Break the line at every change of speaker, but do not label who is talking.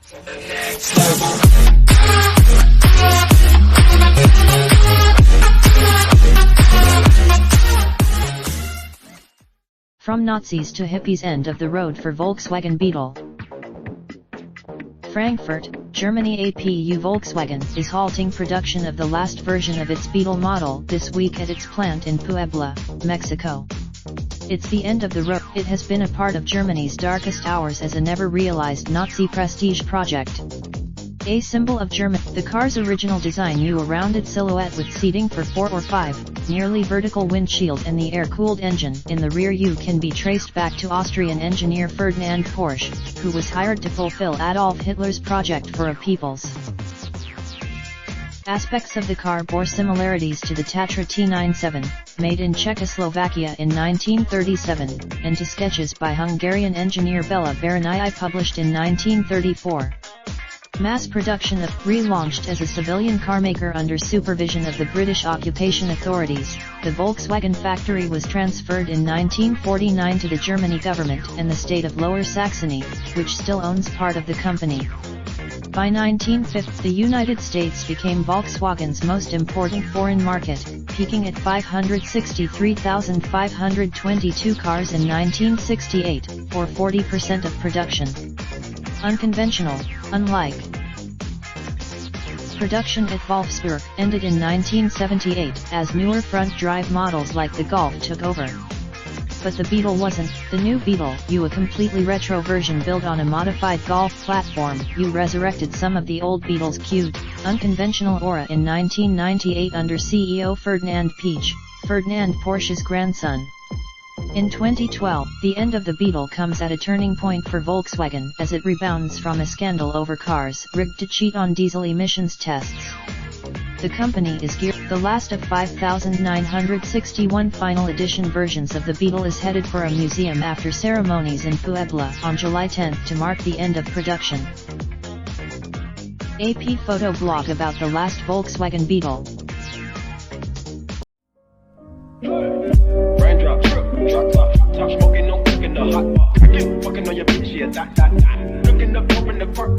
From Nazis to hippies, end of the road for Volkswagen Beetle. Frankfurt, Germany. APU Volkswagen is halting production of the last version of its Beetle model this week at its plant in Puebla, Mexico. It's the end of the road. It has been a part of Germany's darkest hours as a never-realized Nazi prestige project. A symbol of Germany, the car's original design knew a rounded silhouette with seating for 4 or 5, nearly vertical windshield, and the air-cooled engine in the rear view can be traced back to Austrian engineer Ferdinand Porsche, who was hired to fulfill Adolf Hitler's project for a people's. Aspects of the car bore similarities to the Tatra T97, made in Czechoslovakia in 1937, and to sketches by Hungarian engineer Bela Baranyi published in 1934. Mass production of relaunched as a civilian carmaker under supervision of the British occupation authorities, the Volkswagen factory was transferred in 1949 to the German government and the state of Lower Saxony, which still owns part of the company. By 1950, the United States became Volkswagen's most important foreign market, peaking at 563,522 cars in 1968, or 40% of production. Unconventional, unlike production at Wolfsburg ended in 1978 as newer front-drive models like the Golf took over. But the Beetle wasn't. The new Beetle U, a completely retro version built on a modified Golf platform, resurrected some of the old Beetle's cute, unconventional aura in 1998 under CEO Ferdinand Porsche's grandson. In 2012, the end of the Beetle comes at a turning point for Volkswagen as it rebounds from a scandal over cars rigged to cheat on diesel emissions tests. The company is geared. The last of 5,961 final edition versions of the Beetle is headed for a museum after ceremonies in Puebla on July 10 to mark the end of production. AP photo blog about the last Volkswagen Beetle.
Raindrop, drop top, smoking, no cooking the hot pot. Fucking on your bitch, yeah, that. Looking up, open the park,